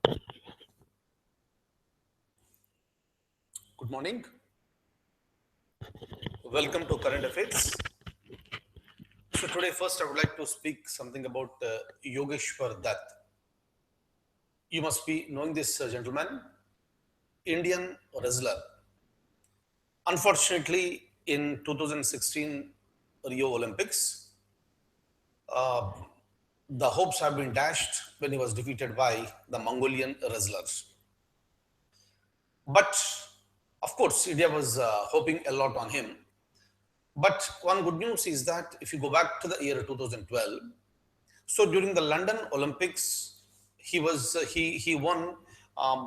Good morning. Welcome to Current Affairs. So today, first, I would like to speak something about Yogeshwar Dutt. You must be knowing this gentleman, Indian wrestler. Unfortunately, in 2016 Rio Olympics, uh, the hopes have been dashed when he was defeated by the Mongolian wrestlers. But of course, India was hoping a lot on him. But one good news is that if you go back to the year 2012, so during the London Olympics, he won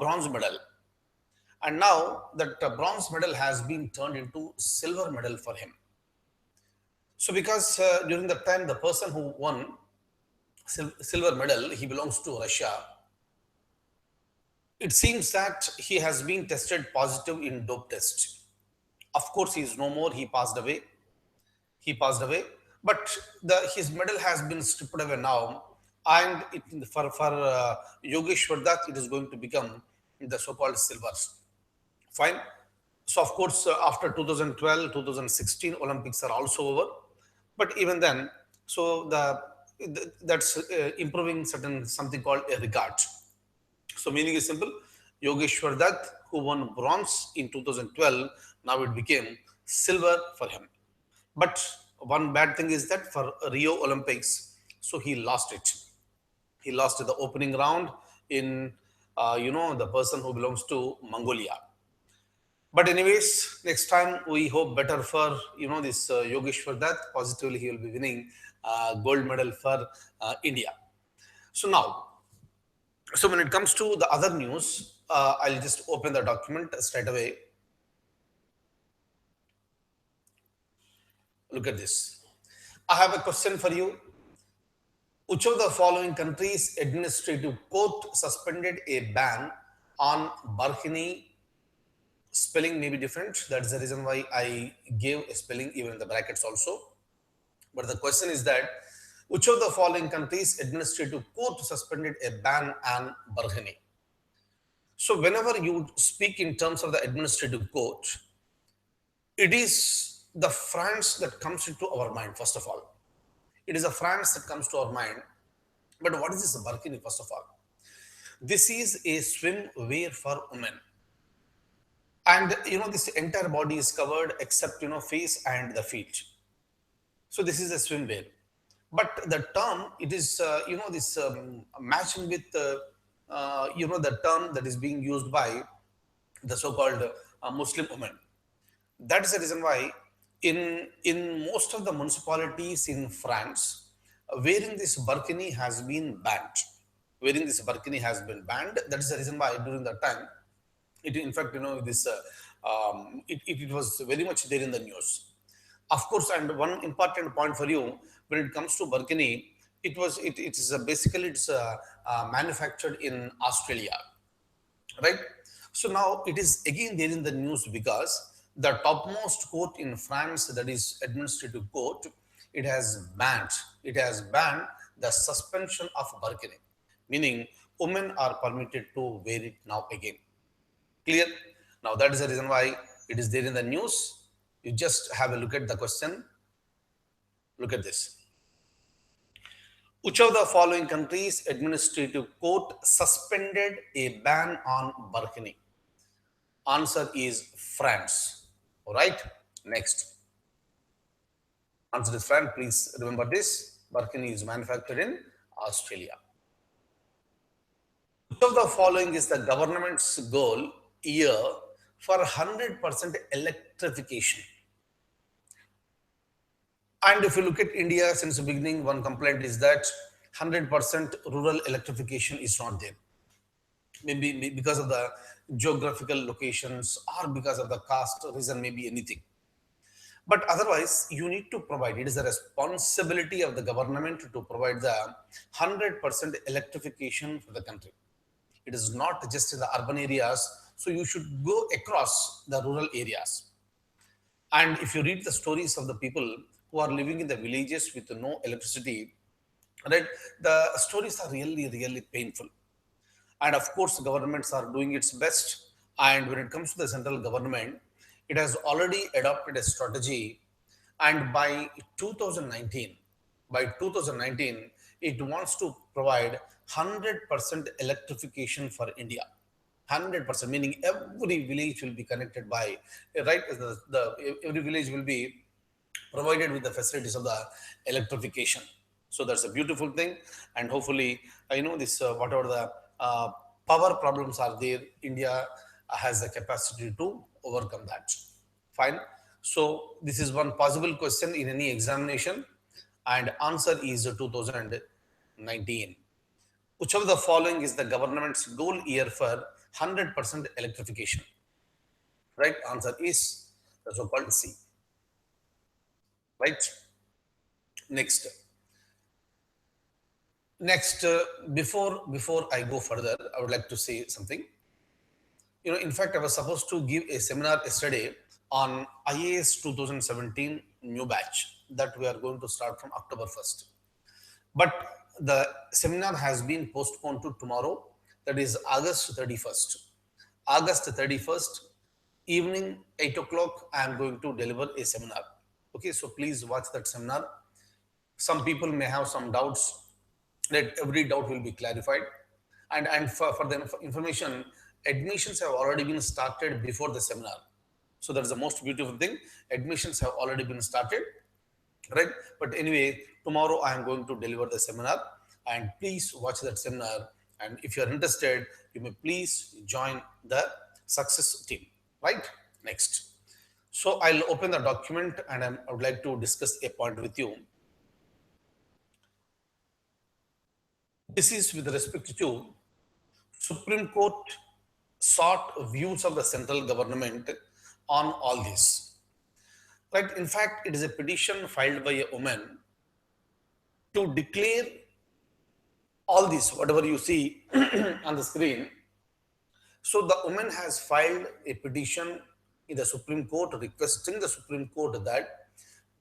bronze medal, and now that bronze medal has been turned into silver medal for him. So because during that time, the person who won silver medal, he belongs to Russia. It seems that he has been tested positive in dope test. Of course, he is no more. He passed away. He passed away, but his medal has been stripped away now, and for Yogeshwar Dutt, it is going to become the so-called silvers. Fine. So of course, after 2012, 2016 Olympics are also over, but even then, so that's improving certain something called a regard. So meaning is simple. Yogeshwar Dutt, who won bronze in 2012, now it became silver for him. But one bad thing is that for Rio Olympics, so he lost it. He lost the opening round in, the person who belongs to Mongolia. But anyways, next time we hope better for this Yogeshwar Dutt. Positively, he will be winning gold medal for India. So now, so when it comes to the other news, I'll just open the document straight away. Look at this. I have a question for you. Which of the following countries' administrative court suspended a ban on Burkini? Spelling may be different. That's the reason why I gave a spelling even in the brackets also. But the question is that which of the following countries' administrative court suspended a ban on Burkini? So whenever you speak in terms of the administrative court, it is the France that comes into our mind, first of all. It is a France that comes to our mind. But what is this Burkini, first of all? This is a swimwear for women. And this entire body is covered except face and the feet. So this is a swimwear. But the term, it is this matching with the term that is being used by the so-called Muslim women. That is the reason why in most of the municipalities in France, wearing this burkini has been banned. Wearing this burkini has been banned. That is the reason why during that time, it in fact this it was very much there in the news. Of course, and one important point for you when it comes to burkini, it is basically it's manufactured in Australia, right? So now it is again there in the news because the topmost court in France, that is administrative court, it has banned the suspension of burkini, meaning women are permitted to wear it now again. Clear? Now that is the reason why it is there in the news. You just have a look at the question. Look at this. Which of the following countries' administrative court suspended a ban on burkini? Answer is France. All right. Next. Answer is France. Please remember this. Burkini is manufactured in Australia. Which of the following is the government's goal year for 100% electrification? And if you look at India since the beginning, one complaint is that 100% rural electrification is not there. Maybe because of the geographical locations or because of the caste reason, maybe anything. But otherwise, you need to provide, it is a responsibility of the government to provide the 100% electrification for the country. It is not just in the urban areas, so you should go across the rural areas. And if you read the stories of the people who are living in the villages with no electricity, right, the stories are really, really painful. And of course, governments are doing its best. And when it comes to the central government, it has already adopted a strategy. And by 2019, by 2019, it wants to provide 100% electrification for India. 100%, meaning every village will be connected by, right? Every village will be provided with the facilities of the electrification. So that's a beautiful thing, and hopefully, I know this whatever the power problems are there, India has the capacity to overcome that. Fine. So this is one possible question in any examination, and answer is 2019. Which of the following is the government's goal year for 100% electrification? Right answer is the so-called C. Right. Next. Next, before I go further, I would like to say something. In fact, I was supposed to give a seminar yesterday on IAS 2017 new batch that we are going to start from October 1st. But the seminar has been postponed to tomorrow, that is August 31st. August 31st, evening 8 o'clock, I am going to deliver a seminar. Okay, so please watch that seminar. Some people may have some doubts, that every doubt will be clarified. And for the information, admissions have already been started before the seminar. So that is the most beautiful thing. Admissions have already been started, right? But anyway, tomorrow I am going to deliver the seminar, and please watch that seminar. And if you are interested, you may please join the success team, right? Next. So I'll open the document, and I would like to discuss a point with you. This is with respect to Supreme Court sought views of the central government on all this. Right? In fact, it is a petition filed by a woman to declare all this, whatever you see on the screen. So the woman has filed a petition in the Supreme Court requesting the Supreme Court that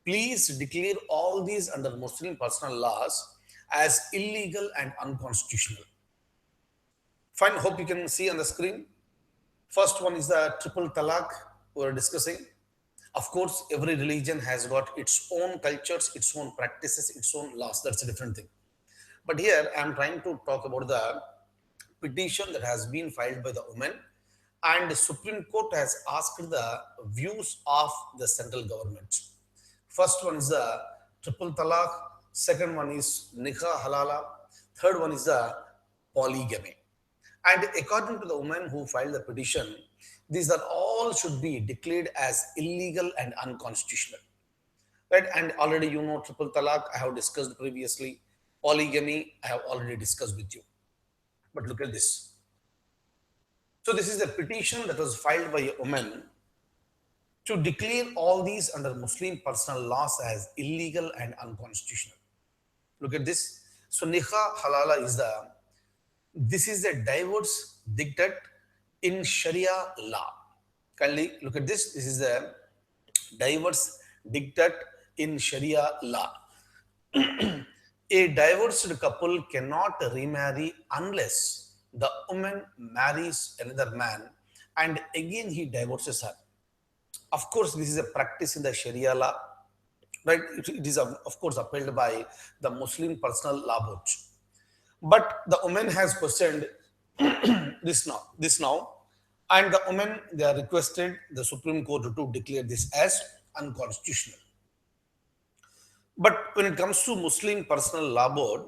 please declare all these under Muslim personal laws as illegal and unconstitutional. Fine, hope you can see on the screen. First one is the triple talaq we are discussing. Of course, every religion has got its own cultures, its own practices, its own laws. That's a different thing. But here I am trying to talk about the petition that has been filed by the woman, and the Supreme Court has asked the views of the central government. First one is the triple talaq, second one is nikah halala, third one is the polygamy. And according to the woman who filed the petition, these are all should be declared as illegal and unconstitutional. Right? And already you know triple talaq, I have discussed previously. Polygamy, I have already discussed with you. But look at this. So this is a petition that was filed by a woman to declare all these under Muslim personal laws as illegal and unconstitutional. Look at this. So nikah halala this is a divorce dictate in Sharia law. Kindly look at this. This is a divorce dictate in Sharia law. A divorced couple cannot remarry unless the woman marries another man and again he divorces her. Of course, this is a practice in the Sharia law, right? It is of course upheld by the Muslim Personal Law Board. But the woman has questioned this now, and the women they are requested the Supreme Court to declare this as unconstitutional. But when it comes to Muslim Personal Law Board,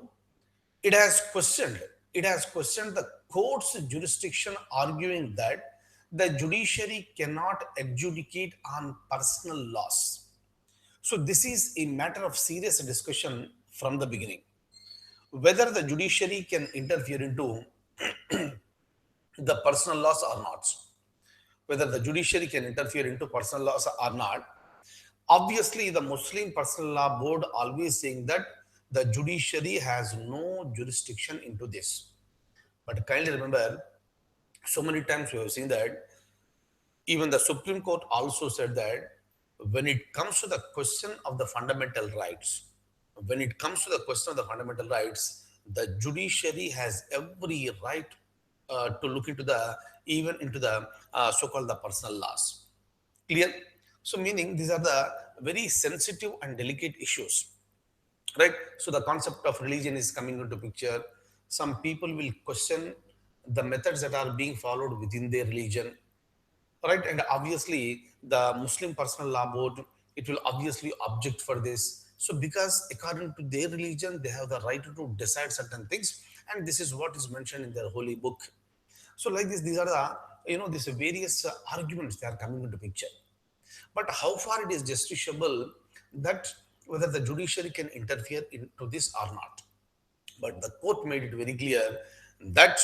it has questioned the court's jurisdiction, arguing that the judiciary cannot adjudicate on personal laws. So this is a matter of serious discussion from the beginning, whether the judiciary can interfere into the personal laws or not. Whether the judiciary can interfere into personal laws or not. Obviously, the Muslim Personal Law Board always saying that the judiciary has no jurisdiction into this. But kindly remember, so many times we have seen that even the Supreme Court also said that when it comes to the question of the fundamental rights, the judiciary has every right to look into the even into the so-called the personal laws. Clear? So, meaning these are the very sensitive and delicate issues, right? So, the concept of religion is coming into picture. Some people will question the methods that are being followed within their religion, right? And obviously, the Muslim Personal Law Board, it will obviously object for this. So, because according to their religion, they have the right to decide certain things, and this is what is mentioned in their holy book. So, like this, these are the these various arguments they are coming into picture. But how far it is justiciable that whether the judiciary can interfere into this or not. But the court made it very clear that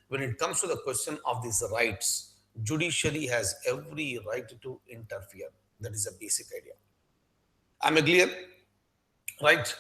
when it comes to the question of these rights, judiciary has every right to interfere. That is a basic idea. Am I clear? Right?